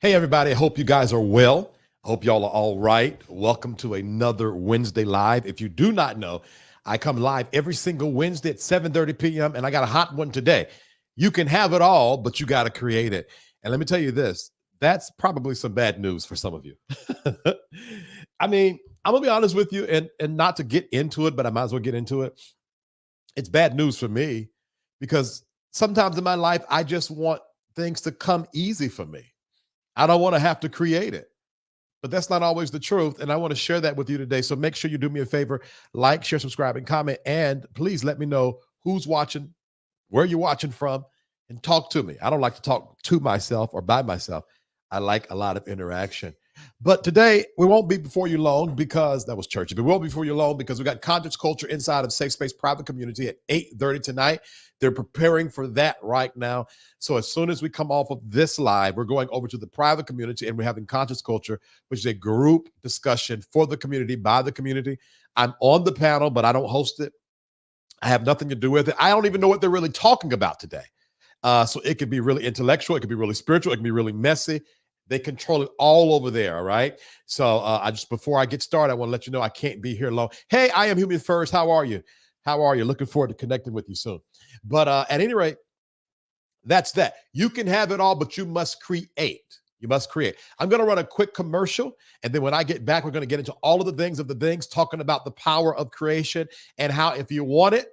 Hey, everybody. I hope you guys are well. I hope y'all are all right. Welcome to another Wednesday Live. If you do not know, I come live every single Wednesday at 7:30 p.m. and I got a hot one today. You can have it all, but you got to create it. And let me tell you this, that's probably some bad news for some of you. I mean, I'm going to be honest with you and not to get into it, but I might as well get into it. It's bad news for me because sometimes in my life, I just want things to come easy for me. I don't want to have to create it. But that's not always the truth. And I want to share that with you today. So make sure you do me a favor, like, share, subscribe, and comment. And please let me know who's watching, where you're watching from, and talk to me. I don't like to talk to myself or by myself. I like a lot of interaction. But today, we won't be before you long because that was churchy. But we won't be before you long because we got Conscious Culture inside of SafeSpace Private Community at 8:30 tonight. They're preparing for that right now. So as soon as we come off of this live, we're going over to the private community and we're having Conscious Culture, which is a group discussion for the community, by the community. I'm on the panel, but I don't host it. I have nothing to do with it. I don't even know what they're really talking about today. So it could be really intellectual. It could be really spiritual. It can be really messy. They control it all over there, all right? So before I get started, I want to let you know I can't be here long. Hey, I am Human First. How are you? How are you? Looking forward to connecting with you soon. But at any rate, that's that. You can have it all, but you must create. You must create. I'm going to run a quick commercial. And then when I get back, we're going to get into all of the things, talking about the power of creation and how if you want it,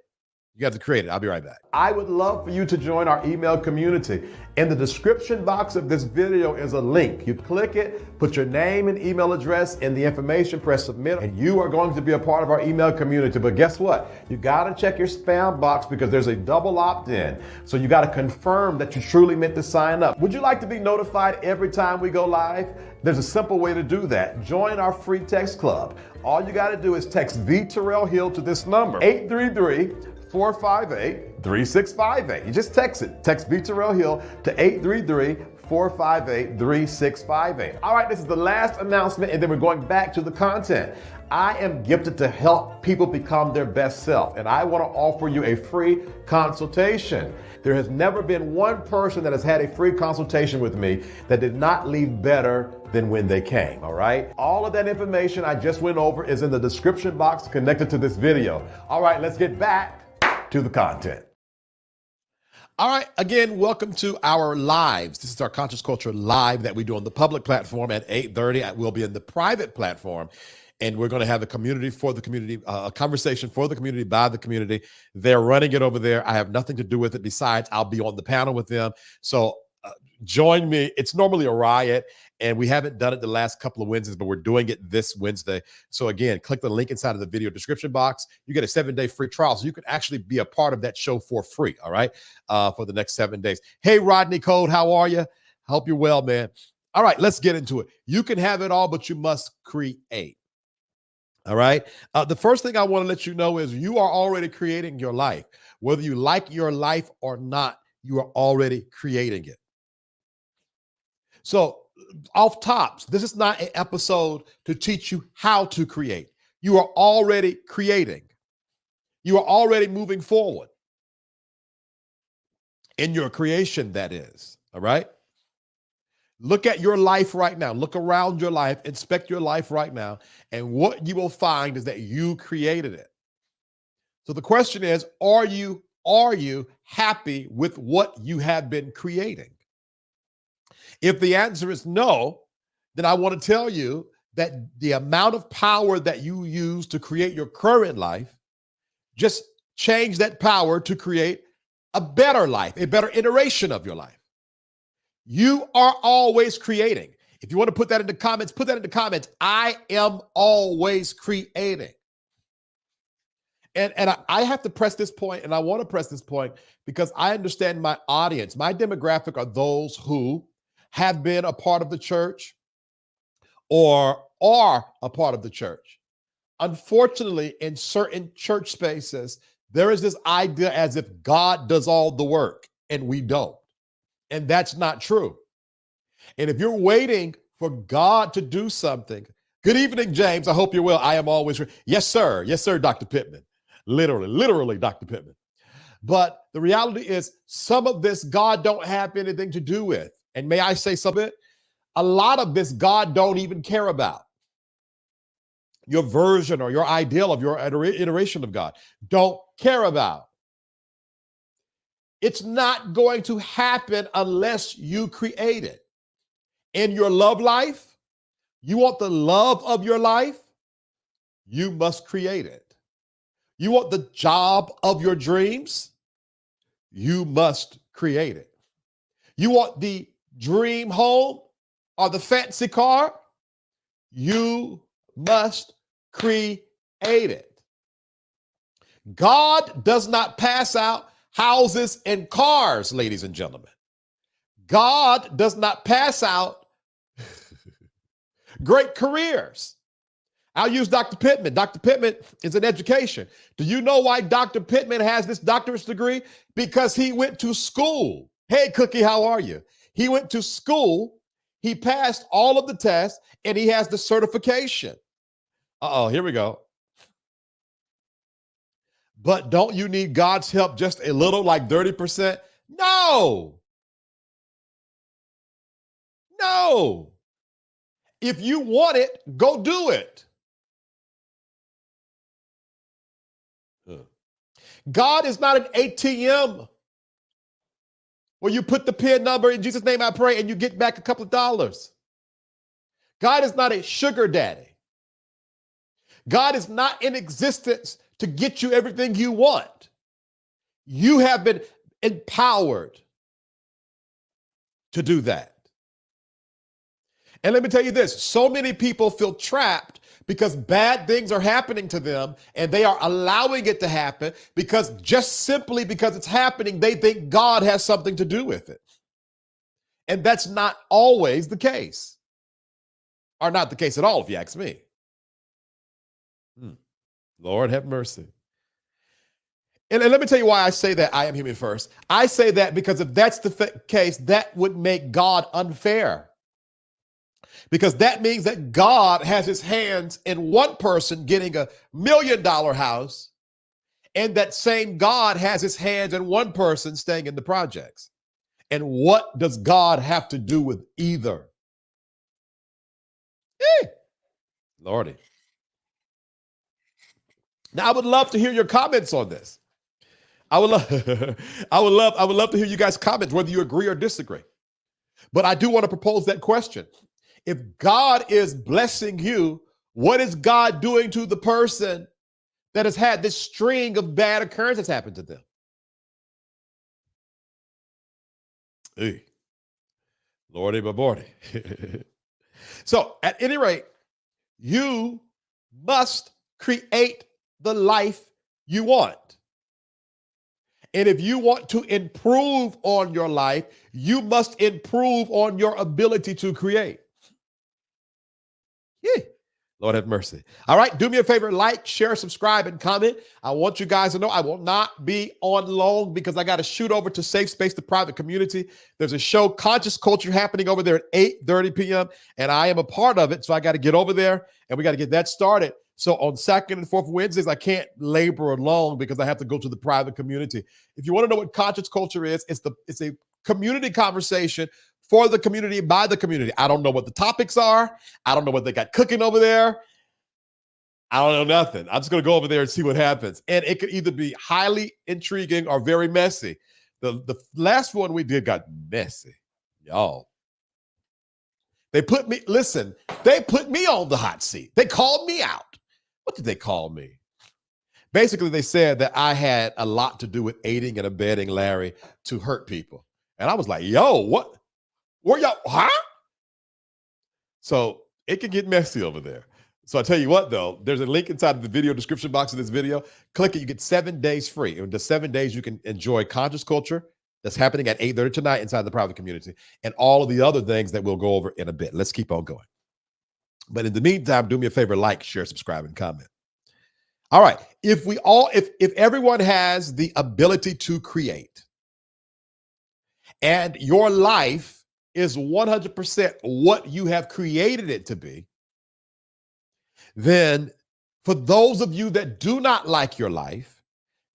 you have to create it. I'll be right back. I would love for you to join our email community. In the description box of this video is a link. You click it, put your name and email address in the information, press submit, and you are going to be a part of our email community. But guess what? You got to check your spam box because there's a double opt-in. So you got to confirm that you truly meant to sign up. Would you like to be notified every time we go live? There's a simple way to do that. Join our free text club. All you got to do is text VTerrillHill to this number, 833-458-3658. You just text it. Text VTerrillHill to 833-458-3658. All right, this is the last announcement, and then we're going back to the content. I am gifted to help people become their best self, and I want to offer you a free consultation. There has never been one person that has had a free consultation with me that did not leave better than when they came, all right? All of that information I just went over is in the description box connected to this video. All right, let's get back to the content. All right, again, welcome to our lives. This is our Conscious Culture Live that we do on the public platform at 8:30. We'll be in the private platform, and we're going to have a community for the community, a conversation for the community, by the community. They're running it over there. I have nothing to do with it. Besides, I'll be on the panel with them. So join me. It's normally a riot, and we haven't done it the last couple of Wednesdays, but we're doing it this Wednesday. So again, click the link inside of the video description box. You get a 7-day free trial, so you can actually be a part of that show for free, all right, for the next 7 days. Hey, Rodney Code, how are you? Hope you're well, man. All right, let's get into it. You can have it all, but you must create. All right. The first thing I want to let you know is you are already creating your life. Whether you like your life or not, you are already creating it. So off tops, this is not an episode to teach you how to create. You are already creating. You are already moving forward in your creation, that is. All right. Look at your life right now. Look around your life, inspect your life right now. And what you will find is that you created it. So the question is, are you happy with what you have been creating? If the answer is no, then I want to tell you that the amount of power that you use to create your current life, just change that power to create a better life, a better iteration of your life. You are always creating. If you want to put that in the comments, put that in the comments. I am always creating. And I have to press this point, and I want to press this point because I understand my audience. My demographic are those who have been a part of the church or are a part of the church. Unfortunately, in certain church spaces, there is this idea as if God does all the work and we don't. And that's not true. And if you're waiting for God to do something, good evening, James. I hope you're well. I am always. Yes, sir. Yes, sir, Dr. Pittman. Literally, Dr. Pittman. But the reality is some of this God don't have anything to do with. And may I say something? a lot of this God don't even care about. Your version or your ideal of your iteration of God don't care about. It's not going to happen unless you create it. In your love life, you want the love of your life, you must create it. You want the job of your dreams, you must create it. You want the dream home or the fancy car, you must create it. God does not pass out houses and cars, ladies and gentlemen. God does not pass out great careers. I'll use Dr. Pittman. Dr. Pittman is in education. Do you know why Dr. Pittman has this doctorate degree? Because he went to school. Hey, Cookie, how are you? He went to school. He passed all of the tests, and he has the certification. Uh-oh, here we go. But don't you need God's help just a little, like 30%? No. No. If you want it, go do it. God is not an ATM where you put the PIN number, in Jesus' name I pray, and you get back a couple of dollars. God is not a sugar daddy. God is not in existence to get you everything you want. You have been empowered to do that. And let me tell you this, so many people feel trapped because bad things are happening to them and they are allowing it to happen because just simply because it's happening, they think God has something to do with it. And that's not always the case, or not the case at all, if you ask me. Lord have mercy. And let me tell you why I say that I am human first. I say that because if that's the case, that would make God unfair. Because that means that God has his hands in one person getting $1 million house, and that same God has his hands in one person staying in the projects. And what does God have to do with either? Lordy. Now, I would love to hear your comments on this. I would love to hear you guys' comments, whether you agree or disagree. But I do want to propose that question. If God is blessing you, what is God doing to the person that has had this string of bad occurrences happen to them? Hey, Lordy, but Lordy. So at any rate, you must create the life you want. And if you want to improve on your life, you must improve on your ability to create. Yeah. Lord have mercy. All right. Do me a favor, like, share, subscribe, and comment. I want you guys to know I will not be on long because I got to shoot over to SafeSpace, the private community. There's a show, Conscious Culture, happening over there at 8:30 p.m. And I am a part of it. So I got to get over there and we got to get that started. So on second and fourth Wednesdays, I can't labor along because I have to go to the private community. If you want to know what conscious culture is, it's a community conversation for the community, by the community. I don't know what the topics are. I don't know what they got cooking over there. I don't know nothing. I'm just going to go over there and see what happens. And it could either be highly intriguing or very messy. The last one we did got messy, y'all. They put me on the hot seat. They called me out. What did they call me? Basically, they said that I had a lot to do with aiding and abetting Larry to hurt people. And I was like, yo, what? Where y'all, huh? So it can get messy over there. So I tell you what, though, there's a link inside of the video description box of this video. Click it, you get 7 days free. In the 7 days, you can enjoy conscious culture that's happening at 8:30 tonight inside the private community and all of the other things that we'll go over in a bit. Let's keep on going. But in the meantime, do me a favor, like, share, subscribe, and comment. All right. If everyone has the ability to create and your life is 100% what you have created it to be, then for those of you that do not like your life,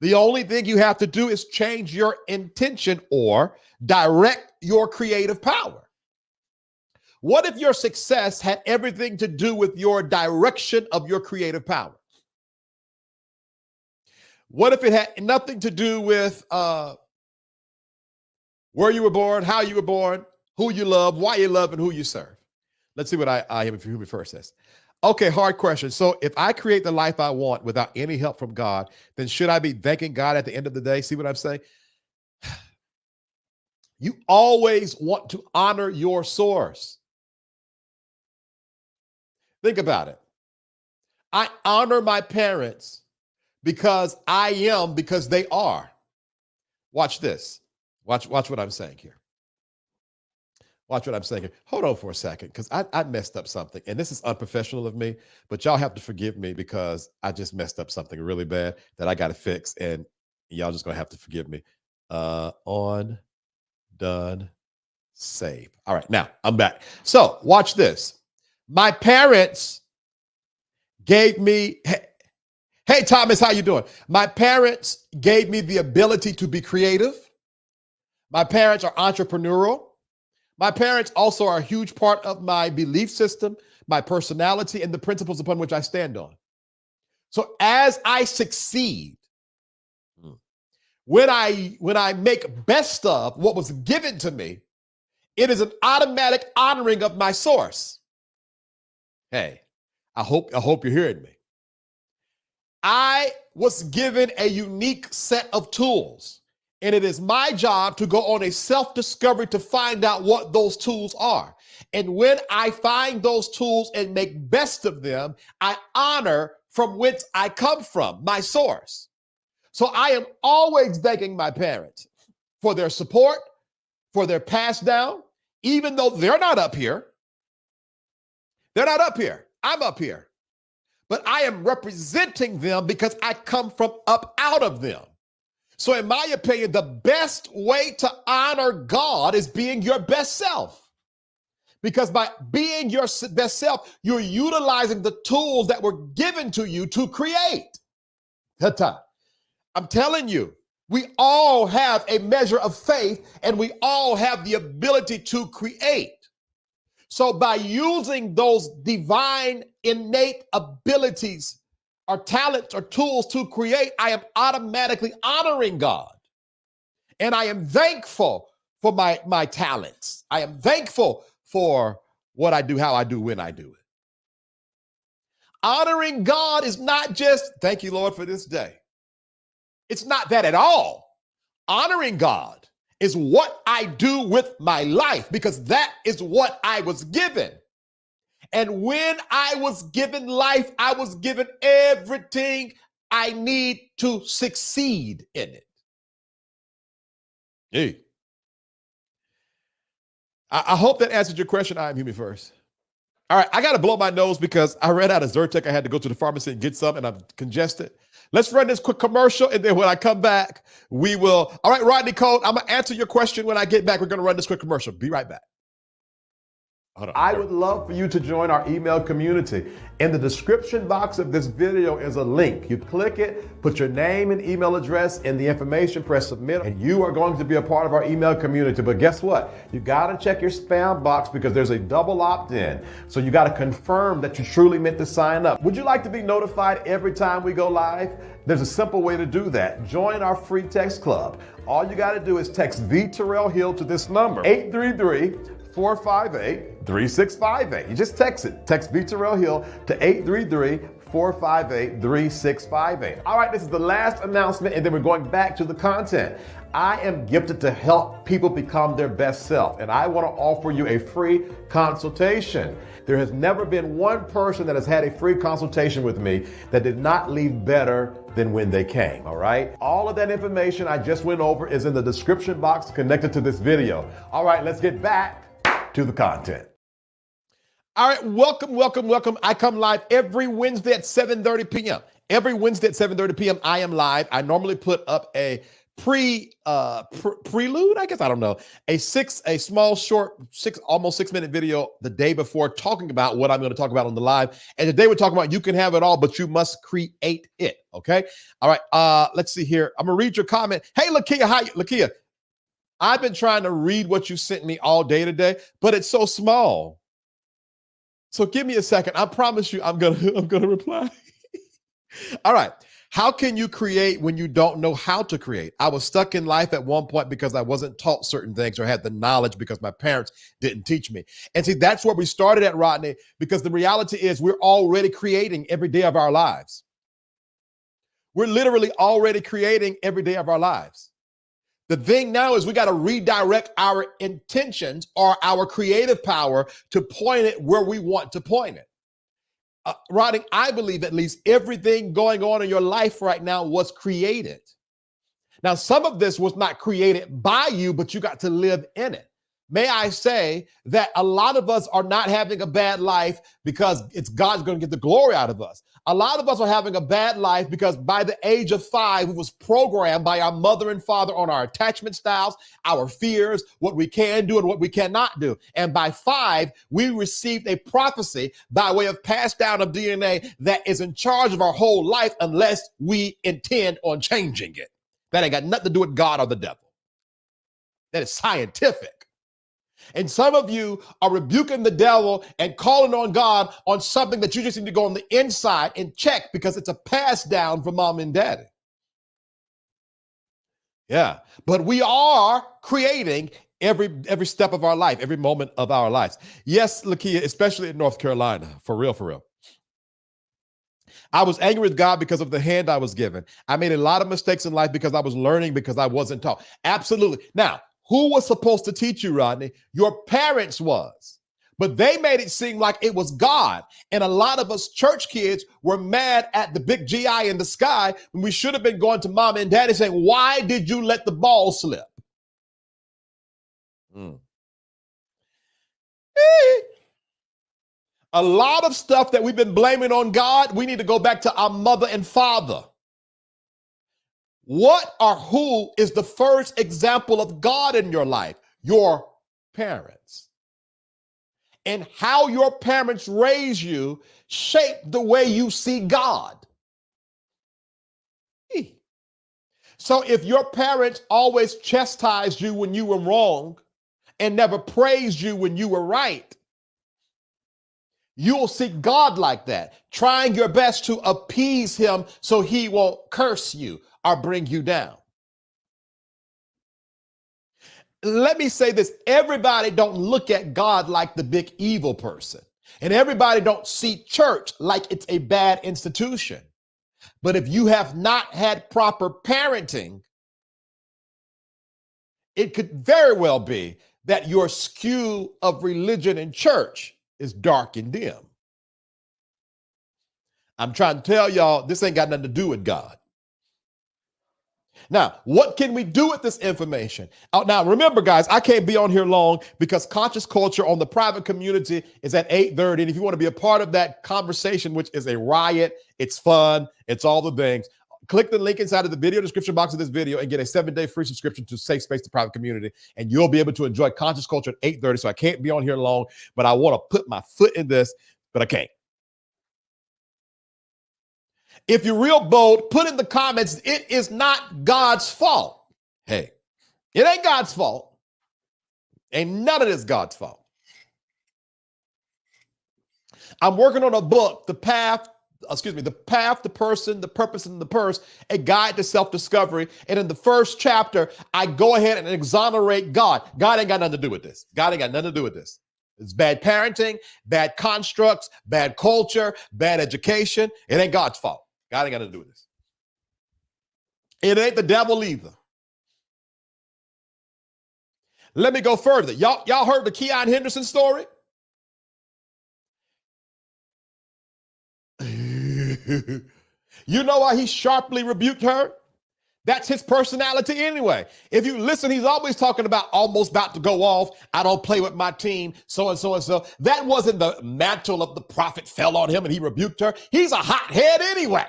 the only thing you have to do is change your intention or direct your creative power. What if your success had everything to do with your direction of your creative power? What if it had nothing to do with where you were born, how you were born, who you love, why you love, and who you serve? Let's see what I am if you first says. Okay, hard question. So if I create the life I want without any help from God, then should I be thanking God at the end of the day? See what I'm saying? You always want to honor your source. Think about it. I honor my parents because I am, because they are. Watch this. Watch what I'm saying here. Watch what I'm saying here. Hold on for a second, because I messed up something. And this is unprofessional of me, but y'all have to forgive me because I just messed up something really bad that I got to fix. And y'all just going to have to forgive me. On, done, save. All right, now I'm back. So watch this. My parents gave me, hey, Thomas, how you doing? My parents gave me the ability to be creative. My parents are entrepreneurial. My parents also are a huge part of my belief system, my personality, and the principles upon which I stand on. So as I succeed, when I make best of what was given to me, it is an automatic honoring of my source. Hey, I hope you're hearing me. I was given a unique set of tools, and it is my job to go on a self-discovery to find out what those tools are. And when I find those tools and make best of them, I honor from whence I come from, my source. So I am always thanking my parents for their support, for their pass down, even though they're not up here. They're not up here. I'm up here. But I am representing them because I come from up out of them. So in my opinion, the best way to honor God is being your best self. Because by being your best self, you're utilizing the tools that were given to you to create. I'm telling you, we all have a measure of faith and we all have the ability to create. So by using those divine innate abilities or talents or tools to create, I am automatically honoring God. And I am thankful for my talents. I am thankful for what I do, how I do, when I do it. Honoring God is not just, thank you, Lord, for this day. It's not that at all. Honoring God is what I do with my life, because that is what I was given. And when I was given life, I was given everything I need to succeed in it. Hey. I hope that answered your question. I'm Human First. All right, I got to blow my nose because I ran out of Zyrtec. I had to go to the pharmacy and get some, and I'm congested. Let's run this quick commercial, and then when I come back, we will. All right, Rodney Code, I'm going to answer your question when I get back. We're going to run this quick commercial. Be right back. I would love for you to join our email community. In the description box of this video is a link. You click it, put your name and email address in the information, press submit, and you are going to be a part of our email community. But guess what? You got to check your spam box because there's a double opt-in. So you got to confirm that you truly meant to sign up. Would you like to be notified every time we go live? There's a simple way to do that. Join our free text club. All you got to do is text VTerrillHill to this number, 833-458-3658. You just text it. Text VTerrillHill to 833-458-3658. All right, this is the last announcement, and then we're going back to the content. I am gifted to help people become their best self, and I want to offer you a free consultation. There has never been one person that has had a free consultation with me that did not leave better than when they came, all right? All of that information I just went over is in the description box connected to this video. All right, let's get back to the content. All right, welcome. I come live every Wednesday at 7:30 p.m. Every Wednesday at 7:30 p.m. I am live. I normally put up a prelude, I guess, I don't know, a small, short, almost 6-minute video the day before talking about what I'm going to talk about on the live. And today we're talking about you can have it all, but you must create it. Okay. All right. Let's see here. I'm gonna read your comment. Hey, Lakia, hi, Lakia. I've been trying to read what you sent me all day today, but it's so small. So give me a second. I promise you I'm gonna reply. All right. How can you create when you don't know how to create? I was stuck in life at one point because I wasn't taught certain things or had the knowledge because my parents didn't teach me. And see, that's where we started at, Rodney, because the reality is we're already creating every day of our lives. We're literally already creating every day of our lives. The thing now is we got to redirect our intentions or our creative power to point it where we want to point it. Rodney, I believe at least everything going on in your life right now was created. Now, some of this was not created by you, but you got to live in it. May I say that a lot of us are not having a bad life because it's God's going to get the glory out of us. A lot of us are having a bad life because by the age of 5, we was programmed by our mother and father on our attachment styles, our fears, what we can do and what we cannot do. And by 5, we received a prophecy by way of passed down of DNA that is in charge of our whole life unless we intend on changing it. That ain't got nothing to do with God or the devil. That is scientific. And some of you are rebuking the devil and calling on God on something that you just need to go on the inside and check because it's a pass down from mom and daddy. Yeah, but we are creating every step of our life, every moment of our lives. Yes, Lakia, especially in North Carolina, for real, for real. I was angry with God because of the hand I was given. I made a lot of mistakes in life because I was learning because I wasn't taught. Absolutely. Now, who was supposed to teach you, Rodney? Your parents was. But they made it seem like it was God. And a lot of us church kids were mad at the big GI in the sky when we should have been going to mom and daddy saying, why did you let the ball slip? A lot of stuff that we've been blaming on God, we need to go back to our mother and father. What or who is the first example of God in your life? Your parents. And how your parents raise you shape the way you see God. So if your parents always chastised you when you were wrong and never praised you when you were right, you'll see God like that, trying your best to appease him so he won't curse you or bring you down. Let me say this. Everybody don't look at God like the big evil person. And everybody don't see church like it's a bad institution. But if you have not had proper parenting, it could very well be that your skew of religion and church is dark and dim. I'm trying to tell y'all, this ain't got nothing to do with God. Now, what can we do with this information? Now, remember, guys, I can't be on here long because Conscious Culture on the private community is at 8:30. And if you want to be a part of that conversation, which is a riot, it's fun, it's all the things, click the link inside of the video description box of this video and get a 7-day free subscription to SafeSpace, the private community, and you'll be able to enjoy Conscious Culture at 8:30. So I can't be on here long, but I want to put my foot in this, but I can't. If you're real bold, put in the comments, it is not God's fault. Hey, it ain't God's fault. Ain't none of this God's fault. I'm working on a book, The Path, the Person, the Purpose, and the Purse, a guide to self-discovery. And in the first chapter, I go ahead and exonerate God. God ain't got nothing to do with this. God ain't got nothing to do with this. It's bad parenting, bad constructs, bad culture, bad education. It ain't God's fault. God ain't got to do with this. It ain't the devil either. Let me go further. Y'all heard the Keon Henderson story? You know why he sharply rebuked her? That's his personality anyway. If you listen, he's always talking about almost about to go off. I don't play with my team, so and so and so. That wasn't the mantle of the prophet fell on him and he rebuked her. He's a hothead anyway.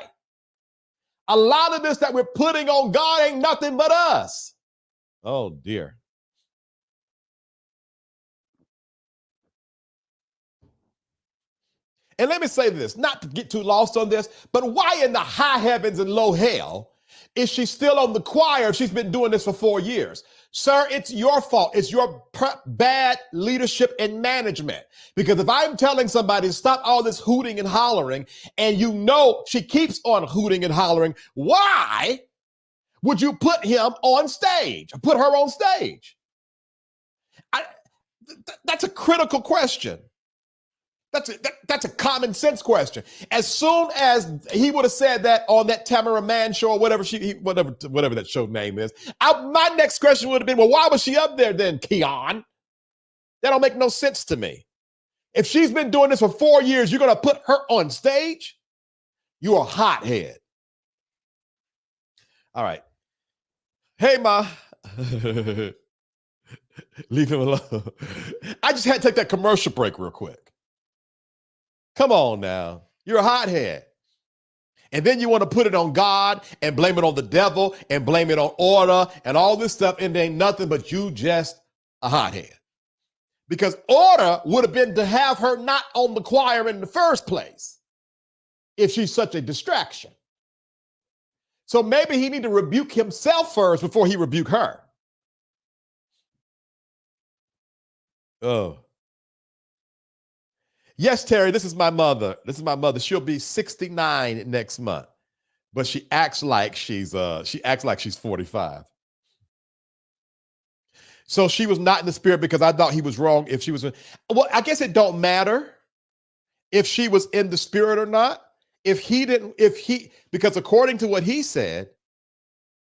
A lot of this that we're putting on God ain't nothing but us. Oh, dear. And let me say this, not to get too lost on this, but why in the high heavens and low hell is she still on the choir if she's been doing this for 4 years? Sir, it's your fault. It's your bad leadership and management. Because if I'm telling somebody to stop all this hooting and hollering, and you know she keeps on hooting and hollering, why would you put him on stage, put her on stage? That's a critical question. That's a common sense question. As soon as he would have said that on that Tamara Mann show or whatever whatever that show name is, my next question would have been, well, why was she up there then, Keon? That don't make no sense to me. If she's been doing this for 4 years, you're going to put her on stage? You're a hothead. All right. Hey, Ma. Leave him alone. I just had to take that commercial break real quick. Come on now. You're a hothead. And then you want to put it on God and blame it on the devil and blame it on order and all this stuff, and there ain't nothing but you just a hothead. Because order would have been to have her not on the choir in the first place if she's such a distraction. So maybe he need to rebuke himself first before he rebuke her. Oh. Yes, Terry, this is my mother. She'll be 69 next month, but she acts like she's 45. So she was not in the spirit because I thought he was wrong if she was. Well, I guess it don't matter if she was in the spirit or not. Because according to what he said,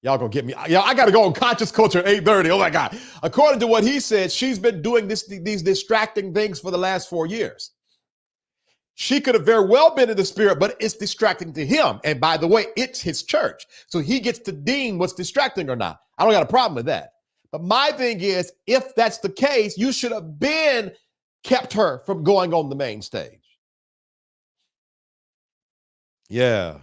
y'all gonna get me. Y'all, I gotta go on Conscious Culture at 8:30. Oh my God. According to what he said, she's been doing these distracting things for the last 4 years. She could have very well been in the spirit, but it's distracting to him. And by the way, it's his church. So he gets to deem what's distracting or not. I don't got a problem with that. But my thing is, if that's the case, you should have been kept her from going on the main stage. Yeah.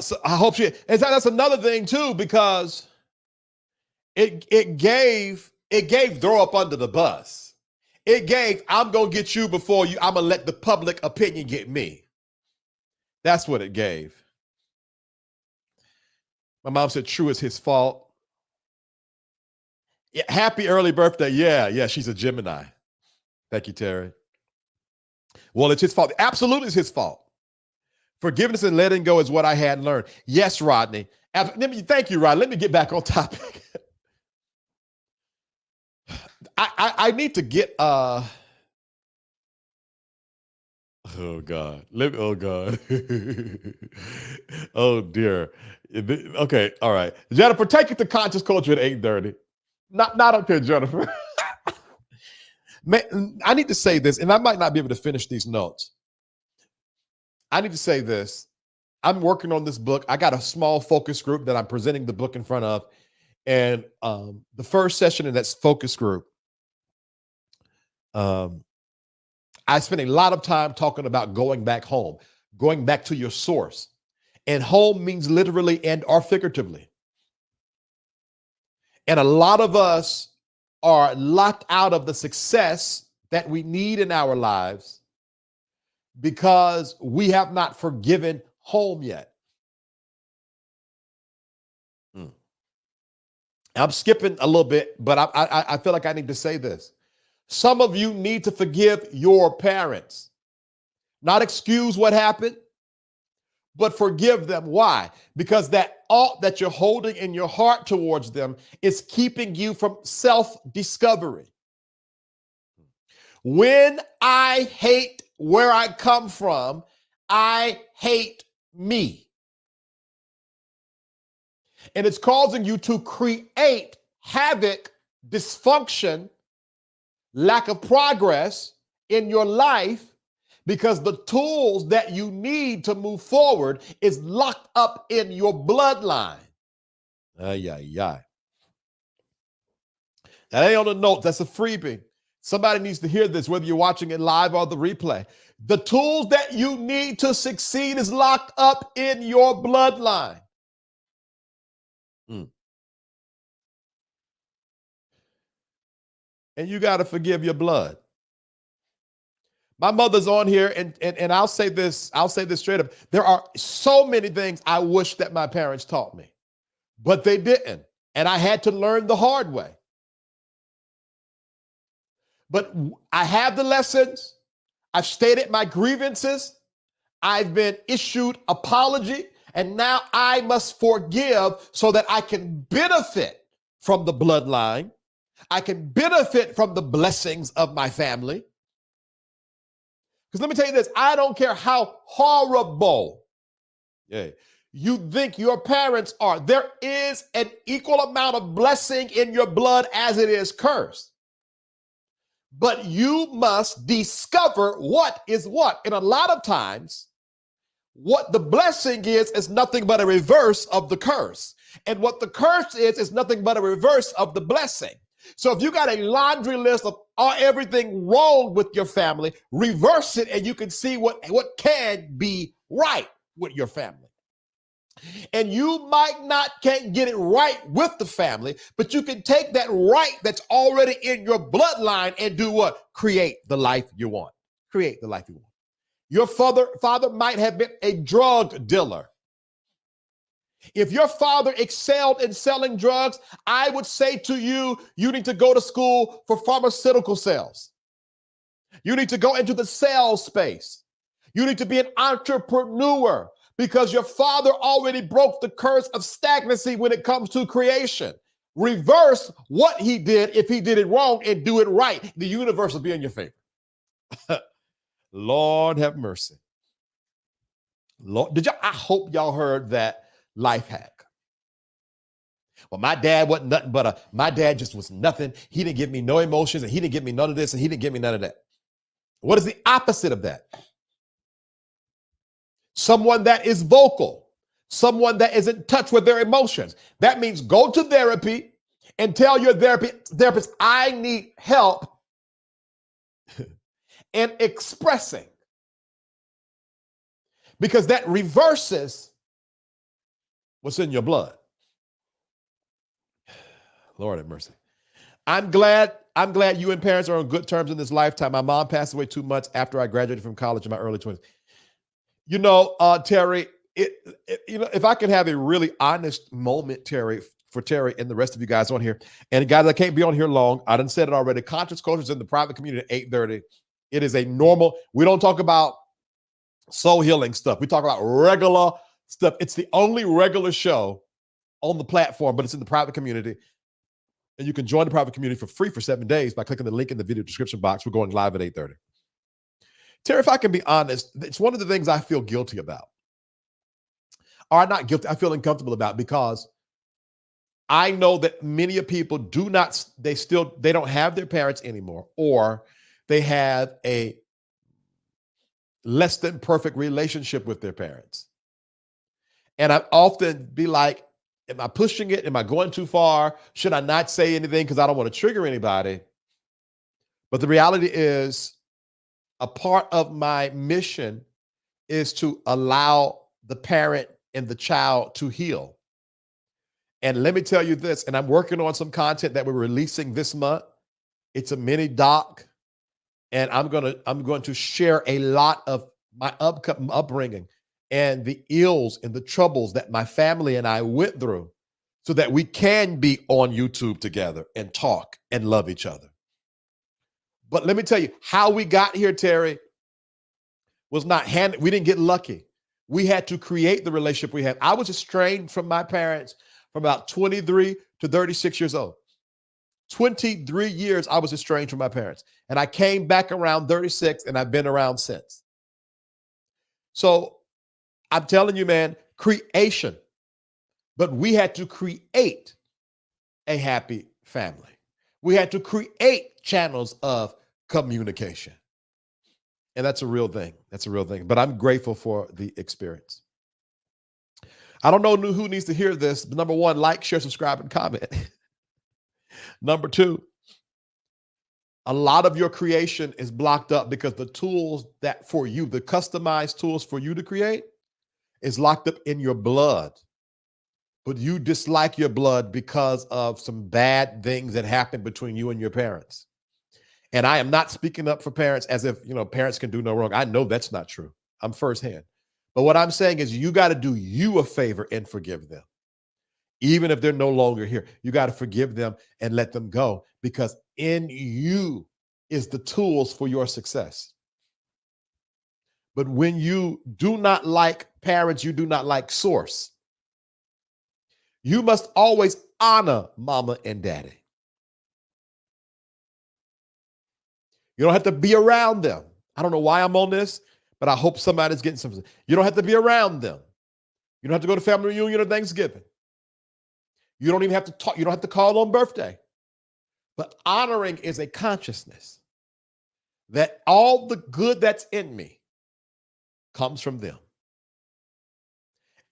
So I hope and that's another thing too, because it gave throw up under the bus. It gave, I'm going to get you before you, I'm going to let the public opinion get me. That's what it gave. My mom said, true, it's his fault. Yeah, happy early birthday. Yeah, she's a Gemini. Thank you, Terry. Well, it's his fault. Absolutely, it's his fault. Forgiveness and letting go is what I had learned. Yes, Rodney. Thank you, Rodney. Let me get back on topic. I need to get oh God. Oh God. Oh dear. Okay, all right. Jennifer, take it to Conscious Culture at 8:30. Not up here, Jennifer. Man, I need to say this, and I might not be able to finish these notes. I need to say this. I'm working on this book. I got a small focus group that I'm presenting the book in front of. And the first session in that focus group, I spent a lot of time talking about going back home, going back to your source. And home means literally and or figuratively. And a lot of us are locked out of the success that we need in our lives because we have not forgiven home yet. I'm skipping a little bit, but I feel like I need to say this. Some of you need to forgive your parents. Not excuse what happened, but forgive them. Why? Because that ought that you're holding in your heart towards them is keeping you from self-discovery. When I hate where I come from, I hate me. And it's causing you to create havoc, dysfunction, lack of progress in your life because the tools that you need to move forward is locked up in your bloodline. That ain't on the notes. That's a freebie. Somebody needs to hear this, whether you're watching it live or the replay. The tools that you need to succeed is locked up in your bloodline. And you got to forgive your blood. My mother's on here, and I'll say this straight up. There are so many things I wish that my parents taught me, but they didn't. And I had to learn the hard way. But I have the lessons. I've stated my grievances. I've been issued apology. And now I must forgive so that I can benefit from the bloodline. I can benefit from the blessings of my family. Because let me tell you this, I don't care how horrible you think your parents are. There is an equal amount of blessing in your blood as it is curse. But you must discover what is what. And a lot of times, what the blessing is nothing but a reverse of the curse. And what the curse is nothing but a reverse of the blessing. So if you got a laundry list of everything wrong with your family, reverse it and you can see what can be right with your family. And you can't get it right with the family, but you can take that right that's already in your bloodline and do what? Create the life you want. Create the life you want. Your father might have been a drug dealer. If your father excelled in selling drugs, I would say to you, you need to go to school for pharmaceutical sales. You need to go into the sales space. You need to be an entrepreneur because your father already broke the curse of stagnancy when it comes to creation. Reverse what he did if he did it wrong and do it right. The universe will be in your favor. Lord have mercy. Lord, I hope y'all heard that life hack. Well, my dad wasn't nothing but my dad just was nothing. He didn't give me no emotions and he didn't give me none of this and he didn't give me none of that. What is the opposite of that? Someone that is vocal, someone that is in touch with their emotions. That means go to therapy and tell your therapist, I need help in expressing. Because that reverses what's in your blood. Lord have mercy. I'm glad you and parents are on good terms in this lifetime. My mom passed away 2 months after I graduated from college in my early 20s. You know, Terry, if I could have a really honest moment, Terry, for Terry and the rest of you guys on here, and guys, I can't be on here long. I done said it already. Conscious Culture is in the private community at 8:30. It is a normal, we don't talk about soul healing stuff. We talk about regular stuff. It's the only regular show on the platform, but it's in the private community. And you can join the private community for free for 7 days by clicking the link in the video description box. We're going live at 8:30. Terry, if I can be honest, it's one of the things I feel guilty about. Or not guilty, I feel uncomfortable about because I know that many people they don't have their parents anymore, or they have a less than perfect relationship with their parents. And I often be like, am I pushing it? Am I going too far? Should I not say anything because I don't want to trigger anybody? But the reality is, a part of my mission is to allow the parent and the child to heal. And let me tell you this, and I'm working on some content that we're releasing this month. It's a mini doc, and I'm going to share a lot of my upbringing and the ills and the troubles that my family and I went through so that we can be on YouTube together and talk and love each other. But let me tell you, how we got here, Terry, was not handed. We didn't get lucky. We had to create the relationship we have. I was estranged from my parents from about 23 to 36 years old. 23 years I was estranged from my parents. And I came back around 36 and I've been around since. So I'm telling you, man, creation. But we had to create a happy family. We had to create channels of communication. And that's a real thing. That's a real thing. But I'm grateful for the experience. I don't know who needs to hear this, but number one, like, share, subscribe, and comment. Number two, a lot of your creation is blocked up because the tools that for you, the customized tools for you to create, is locked up in your blood. But you dislike your blood because of some bad things that happened between you and your parents. And I am not speaking up for parents as if, parents can do no wrong. I know that's not true. I'm firsthand. But what I'm saying is you got to do you a favor and forgive them. even if they're no longer here. You got to forgive them and let them go, because in you is the tools for your success. But when you do not like parents, you do not like source. You must always honor mama and daddy. You don't have to be around them. I don't know why I'm on this, but I hope somebody's getting something. You don't have to be around them. You don't have to go to family reunion or Thanksgiving. You don't even have to talk. You don't have to call on birthday. But honoring is a consciousness that all the good that's in me comes from them.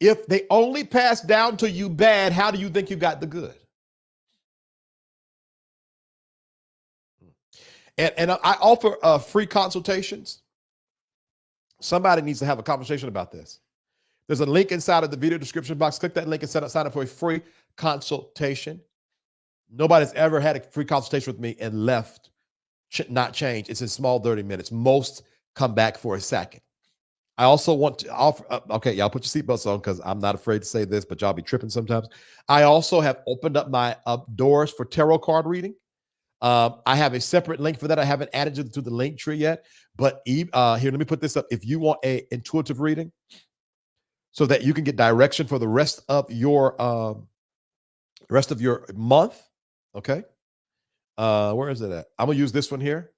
If they only pass down to you bad, how do you think you got the good? And I offer free consultations. Somebody needs to have a conversation about this. There's a link inside of the video description box. Click that link and sign up for a free consultation. Nobody's ever had a free consultation with me and left not changed. It's in small 30 minutes. Most come back for a second. I also want to offer, okay, y'all put your seatbelts on because I'm not afraid to say this, but y'all be tripping sometimes. I also have opened up my doors for tarot card reading. I have a separate link for that. I haven't added it to the link tree yet, but here, let me put this up. If you want a intuitive reading so that you can get direction for the rest of your month, okay? Where is it at? I'm gonna use this one here.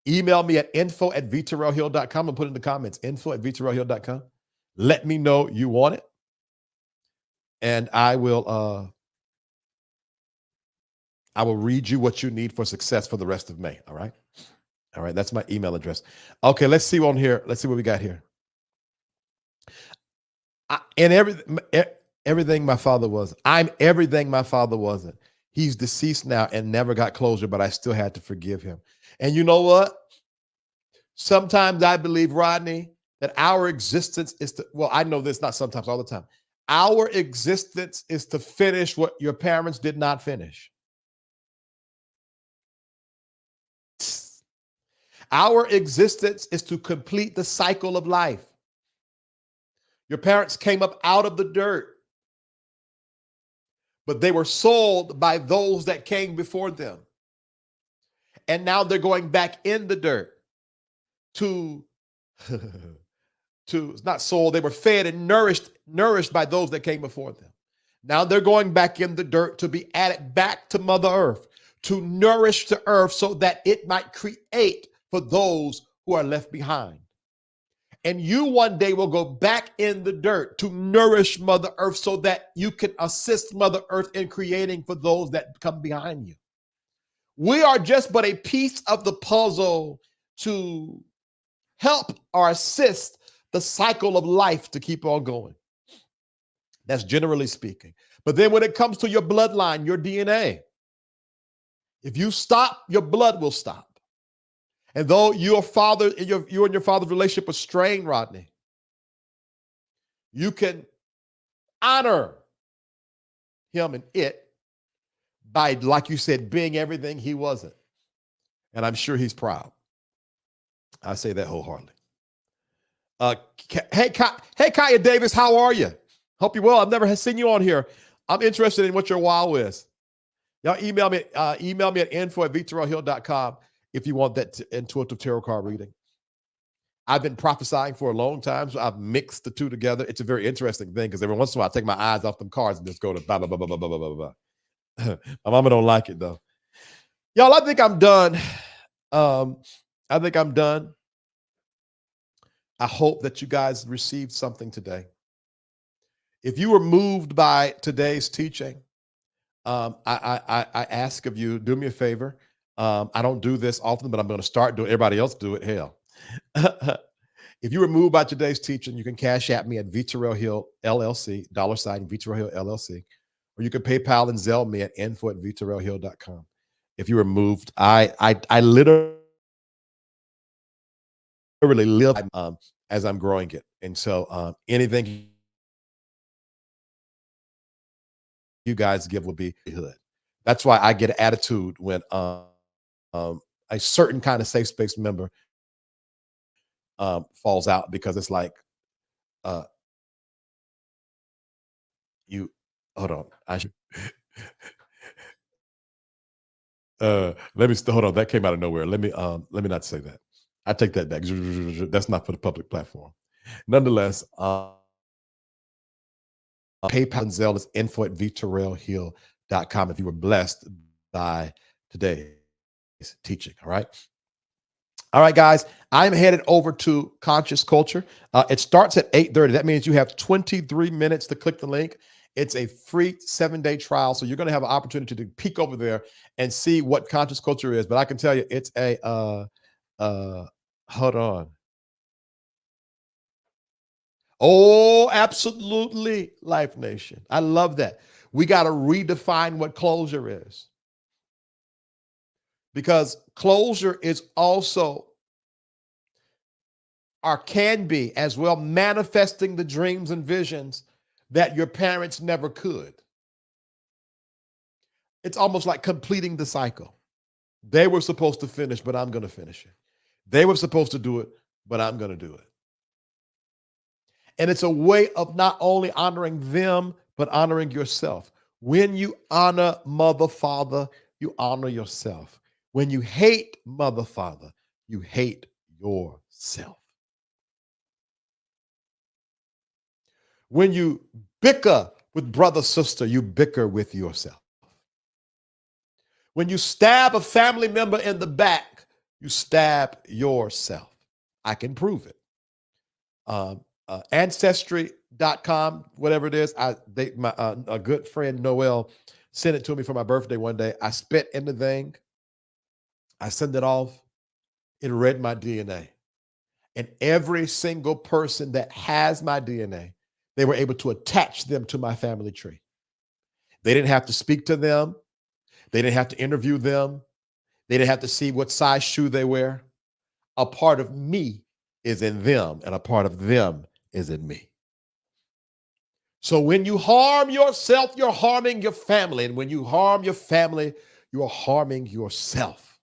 Email me at info@VTerrillHill.com and put in the comments, info@VTerrillHill.com. Let me know you want it. And I will read you what you need for success for the rest of May. All right. All right. That's my email address. Okay. Let's see on here. Let's see what we got here. Everything my father was. I'm everything my father wasn't. He's deceased now and never got closure, but I still had to forgive him. And you know what? Sometimes I believe, Rodney, that our existence is to, well, I know this, not sometimes, all the time. Our existence is to finish what your parents did not finish. Our existence is to complete the cycle of life. Your parents came up out of the dirt, but they were sold by those that came before them. And now they're going back in the dirt to not sold, they were fed and nourished by those that came before them. Now they're going back in the dirt to be added back to Mother Earth, to nourish the earth so that it might create for those who are left behind. And you one day will go back in the dirt to nourish Mother Earth so that you can assist Mother Earth in creating for those that come behind you. We are just but a piece of the puzzle to help or assist the cycle of life to keep on going. That's generally speaking. But then when it comes to your bloodline, your DNA, if you stop, your blood will stop. And though your father, you and your father's relationship was strained, Rodney, you can honor him and it by, like you said, being everything he wasn't. And I'm sure he's proud. I say that wholeheartedly. Hey, Kaya Davis, how are you? Hope you're well. I've never seen you on here. I'm interested in what your wow is. Y'all email me at info@VTerrillHill.com if you want that intuitive tarot card reading. I've been prophesying for a long time, so I've mixed the two together. It's a very interesting thing because every once in a while I take my eyes off them cards and just go to blah, blah, blah, blah, blah, blah, blah, blah. My mama don't like it, though. Y'all, I think I'm done. I think I'm done. I hope that you guys received something today. If you were moved by today's teaching, I ask of you, do me a favor. I don't do this often, but I'm going to start doing. Everybody else do it. Hell, if you were moved by today's teaching, you can cash at me at VTerrillHill LLC, $ VTerrillHill LLC, or you can PayPal and Zelle me at info@VTerrillHill.com. If you were moved, I literally live as I'm growing it, and so anything you guys give will be good. That's why I get an attitude when a certain kind of safe space member falls out, because it's like you hold on. I should let me hold on. That came out of nowhere. Let me not say that. I take that back. That's not for the public platform. Nonetheless, PayPal and Zelle is info at VTerrillHill.com if you were blessed by today's teaching. All right. All right, guys, I'm headed over to Conscious Culture. It starts at 8:30. That means you have 23 minutes to click the link. It's a free 7-day trial. So you're going to have an opportunity to peek over there and see what Conscious Culture is. But I can tell you it's hold on. Oh, absolutely, Life Nation. I love that. We got to redefine what closure is, because closure is also, or can be as well, manifesting the dreams and visions that your parents never could. It's almost like completing the cycle. They were supposed to finish, but I'm going to finish it. They were supposed to do it, but I'm going to do it. And it's a way of not only honoring them, but honoring yourself. When you honor mother, father, you honor yourself. When you hate mother, father, you hate yourself. When you bicker with brother, sister, you bicker with yourself. When you stab a family member in the back, you stab yourself. I can prove it. Ancestry.com, whatever it is. A good friend, Noel, sent it to me for my birthday one day. I spit in the thing. I send it off. It read my DNA. And every single person that has my DNA, they were able to attach them to my family tree. They didn't have to speak to them. They didn't have to interview them. They didn't have to see what size shoe they wear. A part of me is in them, and a part of them is in me. So when you harm yourself, you're harming your family. And when you harm your family, you are harming yourself.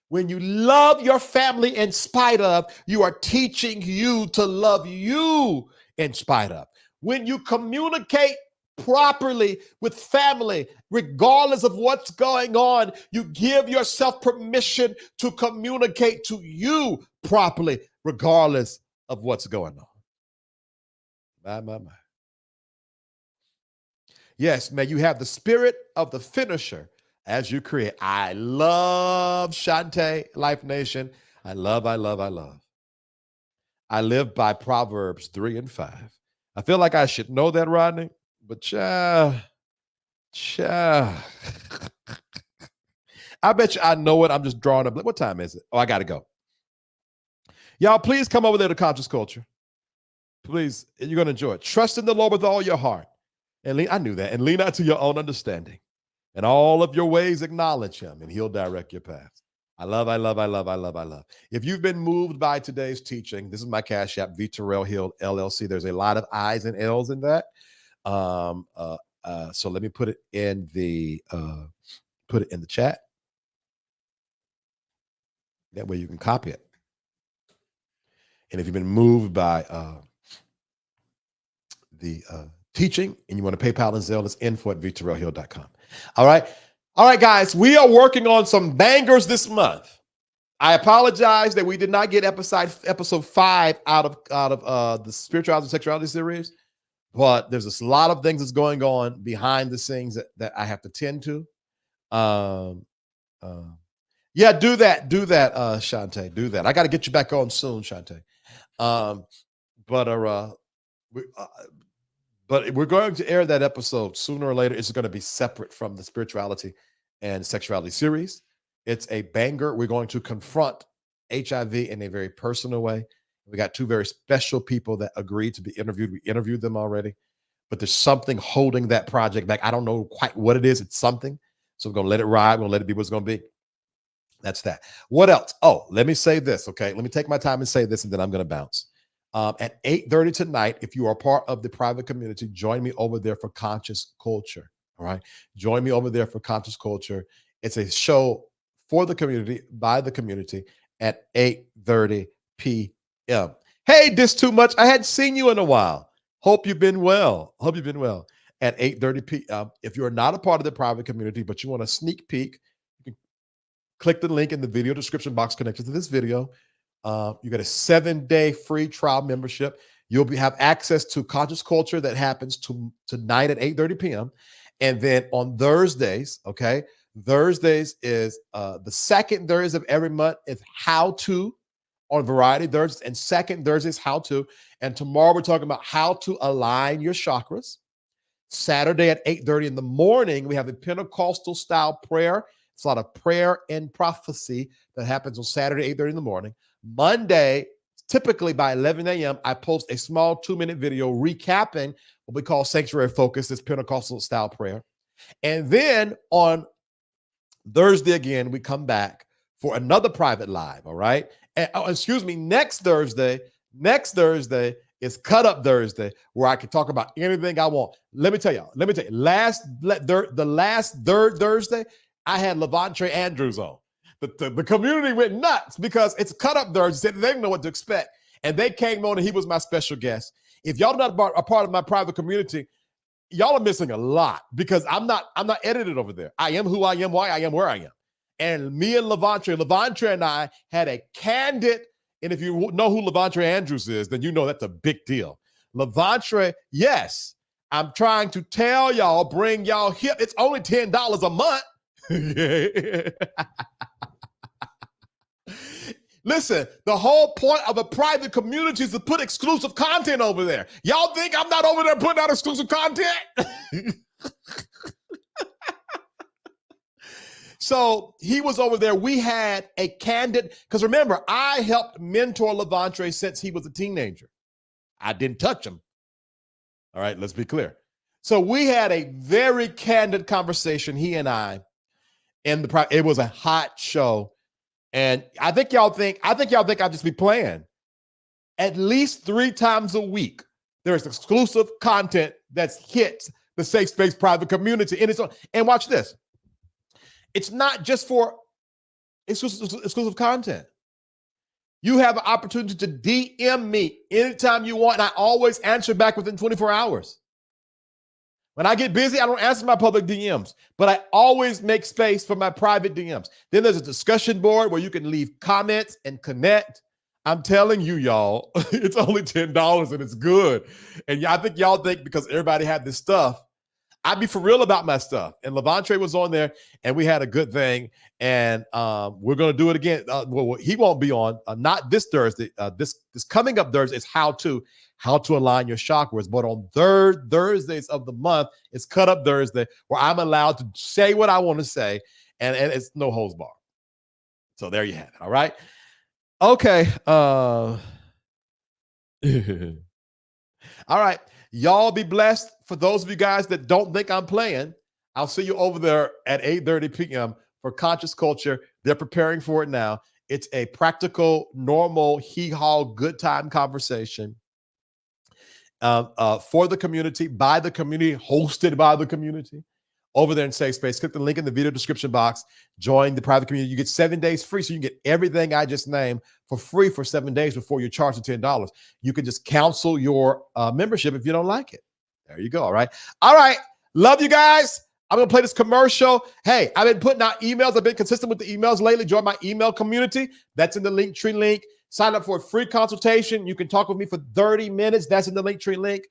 When you love your family in spite of, you are teaching you to love you in spite of. When you communicate properly with family, regardless of what's going on, you give yourself permission to communicate to you properly, regardless of what's going on. My. Yes, may you have the spirit of the finisher as you create. I love Shantae, Life Nation. I love. I live by Proverbs 3 and 5. I feel like I should know that, Rodney, but cha. I bet you I know it. I'm just drawing up. What time is it? Oh, I got to go. Y'all, please come over there to Conscious Culture. Please, you're going to enjoy it. Trust in the Lord with all your heart. And I knew that. And lean out to your own understanding. And all of your ways acknowledge him, and he'll direct your path. I love. If you've been moved by today's teaching, this is my Cash App, VTerrillHill LLC. There's a lot of I's and L's in that. So let me put it in the chat. That way you can copy it. And if you've been moved by the teaching and you want to PayPal and Zelle, it's info at VTerrillHill.com. All right, guys, we are working on some bangers this month. I apologize that we did not get episode 5 out of the Spirituality and Sexuality series, but there's a lot of things that's going on behind the scenes that I have to tend to. Yeah, do that, Shantae, do that. I got to get you back on soon, Shantae. But we're going to air that episode sooner or later. It's going to be separate from the Spirituality and Sexuality series. It's a banger. We're going to confront HIV in a very personal way. We got 2 very special people that agreed to be interviewed. We interviewed them already, but there's something holding that project back. I don't know quite what it is. It's something. So we're going to let it ride. We're going to let it be what it's going to be. That's that. What else? Oh, let me say this, okay? Let me take my time and say this, and then I'm going to bounce. At 8:30 tonight, if you are part of the private community, join me over there for Conscious Culture, all right? Join me over there for Conscious Culture. It's a show for the community, by the community, at 8:30 p.m. Hey, this too much. I hadn't seen you in a while. Hope you've been well. at 8:30 p.m. If you're not a part of the private community, but you want a sneak peek, you can click the link in the video description box connected to this video. You get a 7-day free trial membership. You'll have access to Conscious Culture that happens tonight at 8:30 p.m. And then on Thursdays, okay, Thursdays is the second Thursday of every month is How To on Variety Thursdays, and second Thursday is How To. And tomorrow we're talking about how to align your chakras. Saturday at 8:30 in the morning, we have a Pentecostal style prayer. It's a lot of prayer and prophecy that happens on Saturday, 8:30 in the morning. Monday, typically by 11 a.m., I post a small 2-minute video recapping what we call Sanctuary Focus, this Pentecostal style prayer. And then on Thursday again, we come back for another private live, all right? And, next Thursday is Cut Up Thursday, where I can talk about anything I want. Let me tell you, the last third Thursday, I had Levantre Andrews on. The community went nuts because it's Cut Up Thursday. They didn't know what to expect. And they came on and he was my special guest. If y'all not a part of my private community, y'all are missing a lot because I'm not edited over there. I am who I am, why I am, where I am. And me and Levantre and I had a candid, and if you know who Levantre Andrews is, then you know that's a big deal. Levantre, yes, I'm trying to tell y'all, bring y'all hip. It's only $10 a month. Listen, the whole point of a private community is to put exclusive content over there. Y'all think I'm not over there putting out exclusive content? So he was over there. We had a candid, because remember, I helped mentor Levantre since he was a teenager. I didn't touch him. All right, let's be clear. So we had a very candid conversation, he and I, and it was a hot show. And I think y'all think I'll just be playing. At least 3 times a week, there's exclusive content that hits the Safe Space private community. And watch this. It's not just for exclusive content. You have an opportunity to DM me anytime you want, and I always answer back within 24 hours. When I get busy, I don't answer my public DMs, but I always make space for my private DMs. Then there's a discussion board where you can leave comments and connect. I'm telling you, y'all, it's only $10 and it's good. And I think y'all think because everybody had this stuff, I'd be for real about my stuff. And Levantre was on there and we had a good thing. And we're going to do it again. Well, he won't be on, not this Thursday. This coming up Thursday is how to align your chakras. But on third Thursdays of the month, it's Cut Up Thursday, where I'm allowed to say what I want to say. And it's no holds barred. So there you have it. All right. Okay. All right. Y'all be blessed. For those of you guys that don't think I'm playing, I'll see you over there at 8:30 p.m. for Conscious Culture. They're preparing for it now. It's a practical, normal, hee-haw, good time conversation for the community, by the community, hosted by the community. Over there in SafeSpace, click the link in the video description box. Join the private community. You get 7 days free, so you can get everything I just named for free for 7 days before you're charged $10. You can just cancel your membership if you don't like it. There you go. All right. All right. Love you guys. I'm going to play this commercial. Hey, I've been putting out emails. I've been consistent with the emails lately. Join my email community. That's in the Linktree link. Sign up for a free consultation. You can talk with me for 30 minutes. That's in the Linktree link.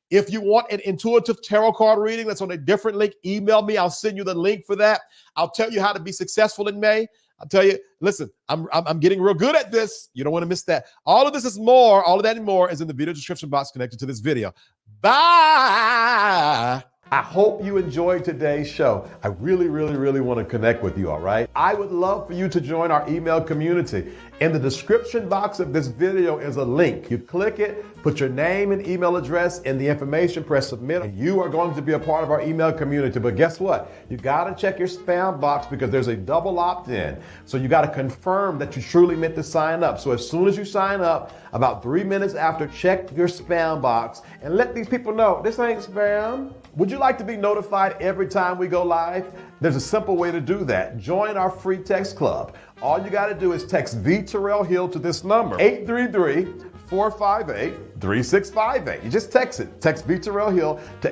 If you want an intuitive tarot card reading that's on a different link, email me. I'll send you the link for that. I'll tell you how to be successful in May. I'll tell you, listen, I'm getting real good at this. You don't want to miss that. All of this is more, all of that and more is in the video description box connected to this video. Bye. I hope you enjoyed today's show. I really, really, really want to connect with you, all right? I would love for you to join our email community. In the description box of this video is a link. You click it, put your name and email address in the information, press submit, and you are going to be a part of our email community. But guess what? You got to check your spam box because there's a double opt-in. So you got to confirm that you truly meant to sign up. So as soon as you sign up, about 3 minutes after, check your spam box and let these people know this ain't spam. Would you like to be notified every time we go live? There's a simple way to do that. Join our free text club. All you got to do is text VTerrillHill to this number, 833-458-3658. You just text it. Text VTerrillHill to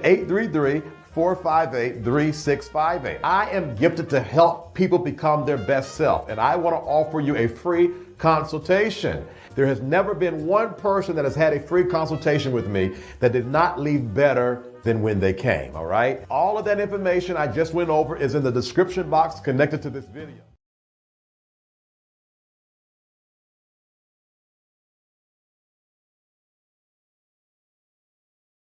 833-458-3658. I am gifted to help people become their best self, and I want to offer you a free consultation. There has never been one person that has had a free consultation with me that did not leave better than when they came, all right? All of that information I just went over is in the description box connected to this video.